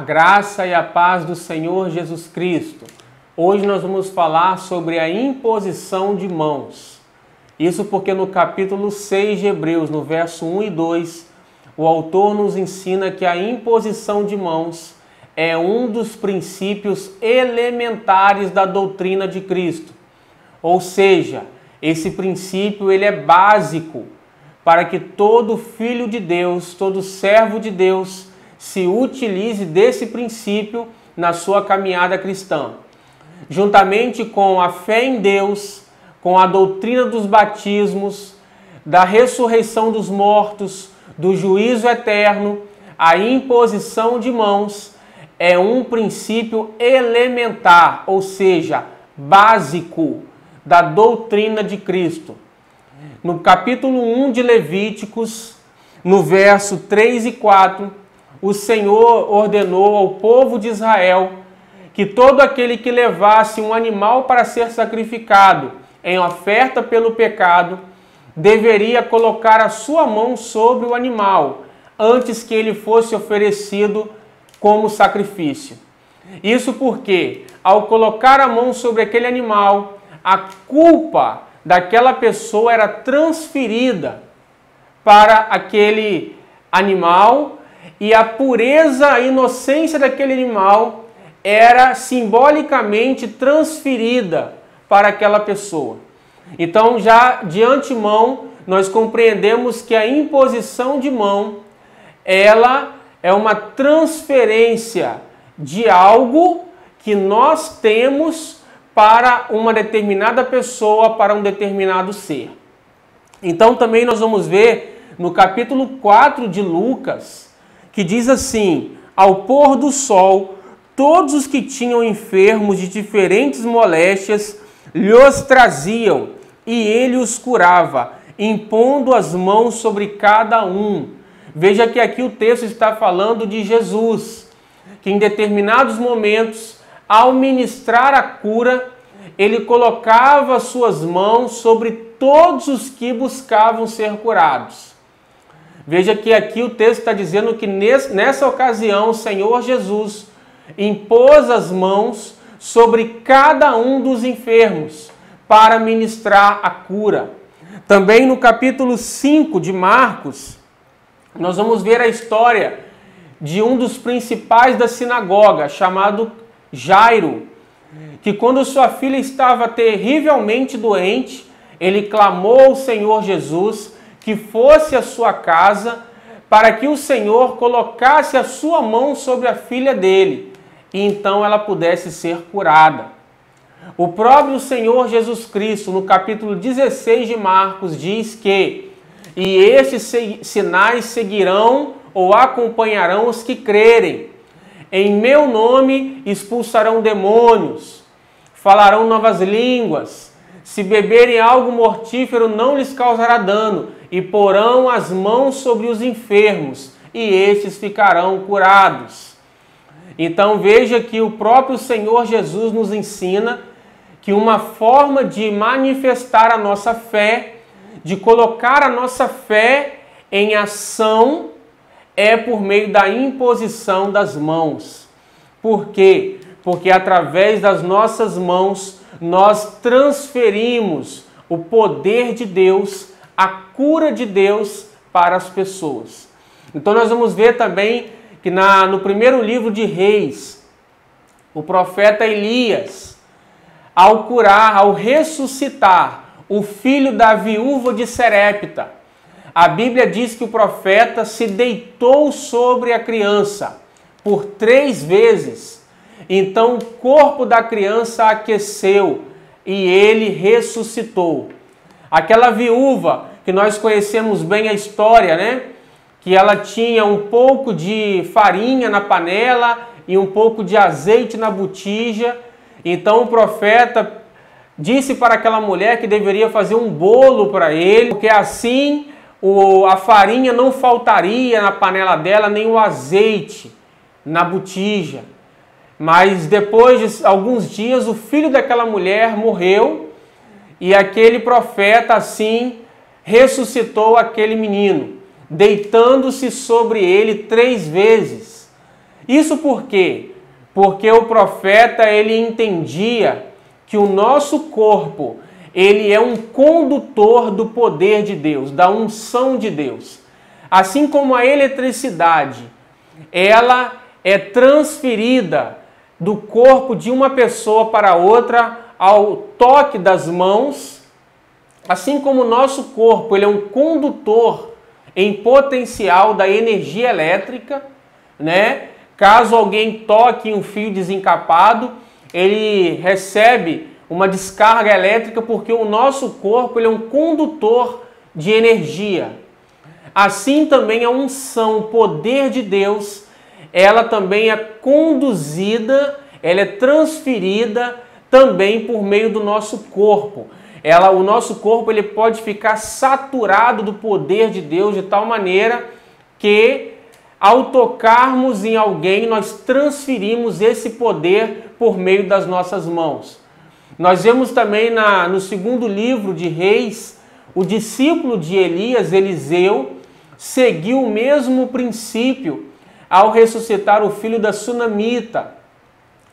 graça e a paz do Senhor Jesus Cristo. Hoje nós vamos falar sobre a imposição de mãos. Isso porque no capítulo 6 de Hebreus, no verso 1 e 2, o autor nos ensina que a imposição de mãos é um dos princípios elementares da doutrina de Cristo. Ou seja, esse princípio ele é básico para que todo filho de Deus, todo servo de Deus, se utilize desse princípio na sua caminhada cristã. Juntamente com a fé em Deus, com a doutrina dos batismos, da ressurreição dos mortos, do juízo eterno, a imposição de mãos é um princípio elementar, ou seja, básico da doutrina de Cristo. No capítulo 1 de Levíticos, no verso 3 e 4, o Senhor ordenou ao povo de Israel que todo aquele que levasse um animal para ser sacrificado em oferta pelo pecado, deveria colocar a sua mão sobre o animal antes que ele fosse oferecido como sacrifício. Isso porque, ao colocar a mão sobre aquele animal, a culpa daquela pessoa era transferida para aquele animal e a pureza, a inocência daquele animal era simbolicamente transferida para aquela pessoa. Então, já de antemão, nós compreendemos que a imposição de mão, ela é uma transferência de algo que nós temos para uma determinada pessoa, para um determinado ser. Então, também nós vamos ver no capítulo 4 de Lucas, que diz assim: ao pôr do sol, todos os que tinham enfermos de diferentes moléstias lhes traziam, e ele os curava, impondo as mãos sobre cada um. Veja que aqui o texto está falando de Jesus, que em determinados momentos, ao ministrar a cura, ele colocava suas mãos sobre todos os que buscavam ser curados. Veja que aqui o texto está dizendo que nessa ocasião o Senhor Jesus impôs as mãos sobre cada um dos enfermos para ministrar a cura. Também no capítulo 5 de Marcos, nós vamos ver a história de um dos principais da sinagoga, chamado Jairo, que quando sua filha estava terrivelmente doente, ele clamou ao Senhor Jesus que fosse à sua casa para que o Senhor colocasse a sua mão sobre a filha dele e então ela pudesse ser curada. O próprio Senhor Jesus Cristo, no capítulo 16 de Marcos, diz que e estes sinais seguirão ou acompanharão os que crerem. Em meu nome expulsarão demônios, falarão novas línguas, se beberem algo mortífero não lhes causará dano, e porão as mãos sobre os enfermos, e estes ficarão curados. Então veja que o próprio Senhor Jesus nos ensina que uma forma de manifestar a nossa fé, de colocar a nossa fé em ação, é por meio da imposição das mãos. Por quê? Porque através das nossas mãos nós transferimos o poder de Deus, a cura de Deus para as pessoas. Então nós vamos ver também que no primeiro livro de Reis, o profeta Elias, ao curar, ao ressuscitar o filho da viúva de Serepta, a Bíblia diz que o profeta se deitou sobre a criança por 3 vezes. Então o corpo da criança aqueceu e ele ressuscitou. Aquela viúva, que nós conhecemos bem a história, né? Que ela tinha um pouco de farinha na panela e um pouco de azeite na botija. Então o profeta disse para aquela mulher que deveria fazer um bolo para ele, porque assim a farinha não faltaria na panela dela, nem o azeite na botija. Mas depois de alguns dias, o filho daquela mulher morreu e aquele profeta assim ressuscitou aquele menino, deitando-se sobre ele 3 vezes. Isso por quê? Porque o profeta ele entendia que o nosso corpo ele é um condutor do poder de Deus, da unção de Deus. Assim como a eletricidade, ela é transferida do corpo de uma pessoa para outra ao toque das mãos, assim como o nosso corpo ele é um condutor em potencial da energia elétrica, né? Caso alguém toque um fio desencapado, ele recebe uma descarga elétrica porque o nosso corpo ele é um condutor de energia. Assim também a unção, o poder de Deus, ela também é conduzida, ela é transferida também por meio do nosso corpo. O nosso corpo ele pode ficar saturado do poder de Deus de tal maneira que ao tocarmos em alguém, nós transferimos esse poder por meio das nossas mãos. Nós vemos também no segundo livro de Reis, o discípulo de Elias, Eliseu, seguiu o mesmo princípio ao ressuscitar o filho da Sunamita,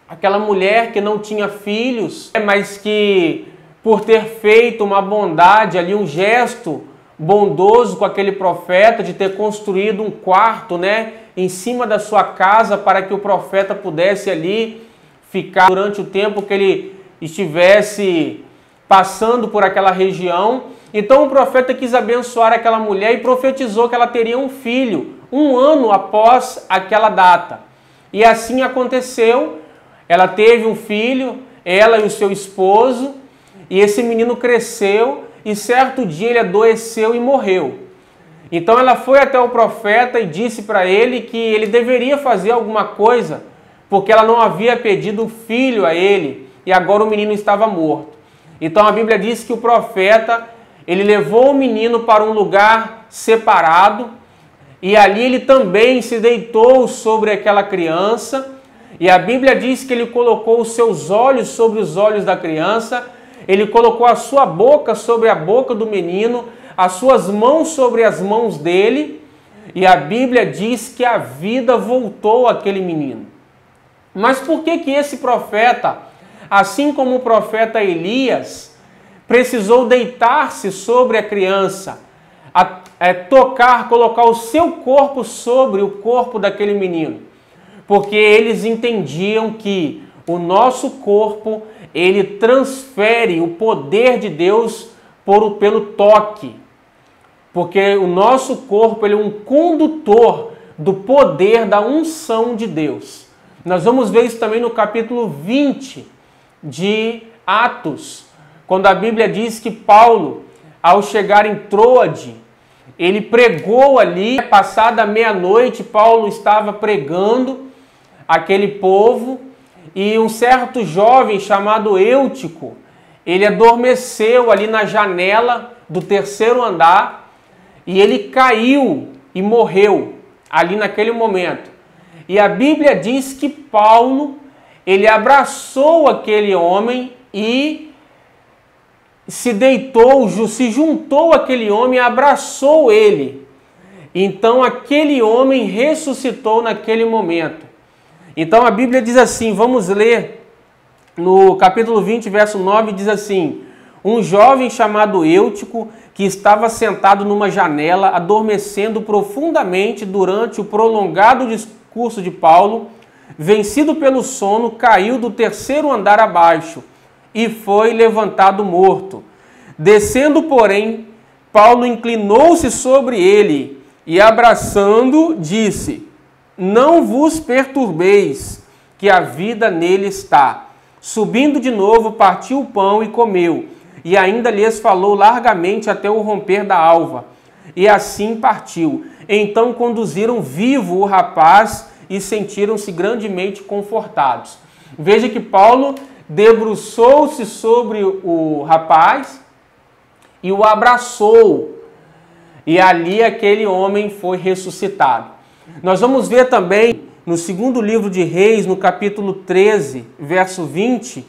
aquela mulher que não tinha filhos, mas que por ter feito uma bondade ali, um gesto bondoso com aquele profeta, de ter construído um quarto, né, em cima da sua casa para que o profeta pudesse ali ficar durante o tempo que ele estivesse passando por aquela região. Então o profeta quis abençoar aquela mulher e profetizou que ela teria um filho, 1 ano após aquela data. E assim aconteceu, ela teve um filho, ela e o seu esposo, e esse menino cresceu e certo dia ele adoeceu e morreu. Então ela foi até o profeta e disse para ele que ele deveria fazer alguma coisa, porque ela não havia pedido um filho a ele e agora o menino estava morto. Então a Bíblia diz que o profeta, ele levou o menino para um lugar separado e ali ele também se deitou sobre aquela criança e a Bíblia diz que ele colocou os seus olhos sobre os olhos da criança, ele colocou a sua boca sobre a boca do menino, as suas mãos sobre as mãos dele e a Bíblia diz que a vida voltou àquele menino. Mas por que esse profeta, assim como o profeta Elias, precisou deitar-se sobre a criança, tocar, colocar o seu corpo sobre o corpo daquele menino? Porque eles entendiam que o nosso corpo, ele transfere o poder de Deus pelo toque. Porque o nosso corpo ele é um condutor do poder da unção de Deus. Nós vamos ver isso também no capítulo 20 de Atos, quando a Bíblia diz que Paulo, ao chegar em Troade, ele pregou ali, passada a meia-noite, Paulo estava pregando aquele povo, e um certo jovem chamado Eutico, ele adormeceu ali na janela do 3º andar, e ele caiu e morreu ali naquele momento. E a Bíblia diz que Paulo, ele abraçou aquele homem e se deitou, se juntou àquele homem e abraçou ele. Então aquele homem ressuscitou naquele momento. Então a Bíblia diz assim, vamos ler no capítulo 20, verso 9, diz assim: um jovem chamado Eutico, que estava sentado numa janela, adormecendo profundamente durante o prolongado discurso de Paulo, vencido pelo sono, caiu do 3º andar abaixo e foi levantado morto. Descendo, porém, Paulo inclinou-se sobre ele e, abraçando, disse: não vos perturbeis, que a vida nele está. Subindo de novo, partiu o pão e comeu, e ainda lhes falou largamente até o romper da alva. E assim partiu. Então conduziram vivo o rapaz e sentiram-se grandemente confortados. Veja que Paulo debruçou-se sobre o rapaz e o abraçou. E ali aquele homem foi ressuscitado. Nós vamos ver também no segundo livro de Reis, no capítulo 13, verso 20,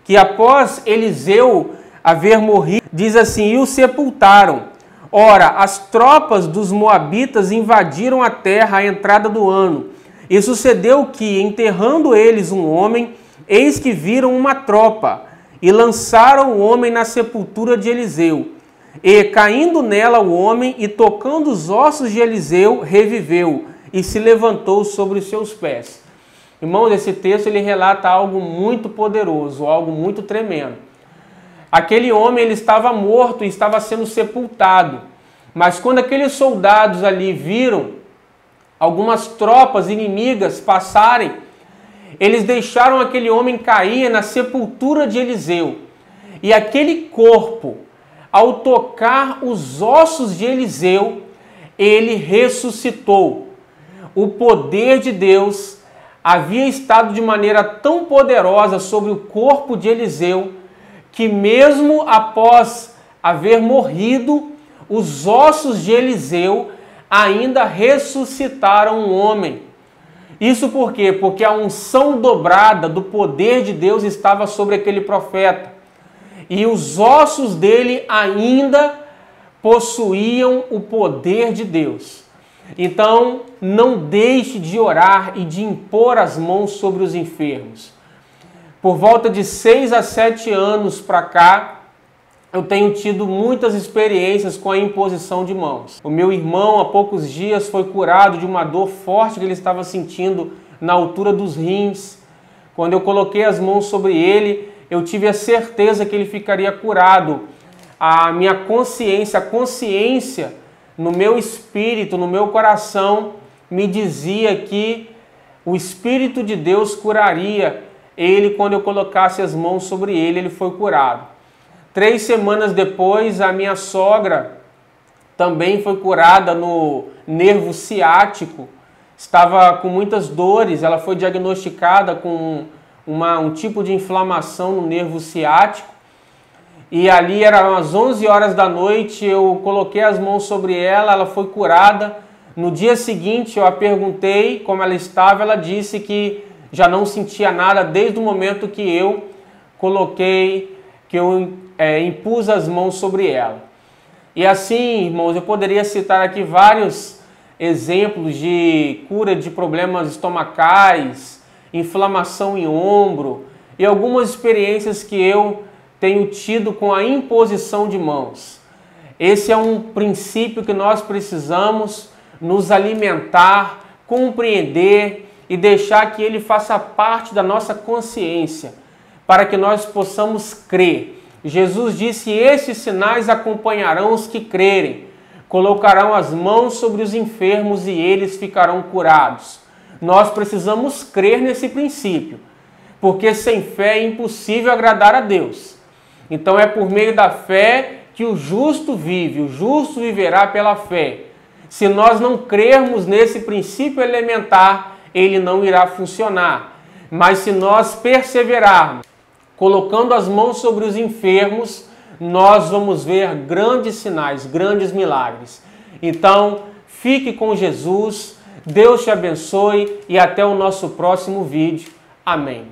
que após Eliseu haver morrido, diz assim: e o sepultaram. Ora, as tropas dos moabitas invadiram a terra à entrada do ano, E sucedeu que, enterrando eles um homem, eis que viram uma tropa, e lançaram o homem na sepultura de Eliseu. E, caindo nela o homem, e tocando os ossos de Eliseu, reviveu, e se levantou sobre os seus pés. Irmãos, esse texto ele relata algo muito poderoso, algo muito tremendo. Aquele homem ele estava morto e estava sendo sepultado. Mas quando aqueles soldados ali viram algumas tropas inimigas passarem, eles deixaram aquele homem cair na sepultura de Eliseu. E aquele corpo, ao tocar os ossos de Eliseu, ele ressuscitou. O poder de Deus havia estado de maneira tão poderosa sobre o corpo de Eliseu, que mesmo após haver morrido, os ossos de Eliseu ainda ressuscitaram um homem. Isso por quê? Porque a unção dobrada do poder de Deus estava sobre aquele profeta. E os ossos dele ainda possuíam o poder de Deus. Então, não deixe de orar e de impor as mãos sobre os enfermos. Por volta de 6 a 7 anos para cá, eu tenho tido muitas experiências com a imposição de mãos. O meu irmão, há poucos dias, foi curado de uma dor forte que ele estava sentindo na altura dos rins. Quando eu coloquei as mãos sobre ele, eu tive a certeza que ele ficaria curado. A minha consciência, a consciência no meu espírito, no meu coração, me dizia que o Espírito de Deus curaria ele quando eu colocasse as mãos sobre ele. Ele foi curado. 3 semanas depois, a minha sogra também foi curada no nervo ciático. Estava com muitas dores, ela foi diagnosticada com um tipo de inflamação no nervo ciático. E ali eram as 11 horas da noite, eu coloquei as mãos sobre ela, ela foi curada. No dia seguinte, eu a perguntei como ela estava, ela disse que já não sentia nada desde o momento que eu impus as mãos sobre ela. E assim, irmãos, eu poderia citar aqui vários exemplos de cura de problemas estomacais, inflamação em ombro e algumas experiências que eu tenho tido com a imposição de mãos. Esse é um princípio que nós precisamos nos alimentar, compreender e deixar que ele faça parte da nossa consciência, para que nós possamos crer. Jesus disse: estes sinais acompanharão os que crerem. Colocarão as mãos sobre os enfermos e eles ficarão curados. Nós precisamos crer nesse princípio, porque sem fé é impossível agradar a Deus. Então é por meio da fé que o justo vive, o justo viverá pela fé. Se nós não crermos nesse princípio elementar, ele não irá funcionar. Mas se nós perseverarmos, colocando as mãos sobre os enfermos, nós vamos ver grandes sinais, grandes milagres. Então, fique com Jesus, Deus te abençoe e até o nosso próximo vídeo. Amém.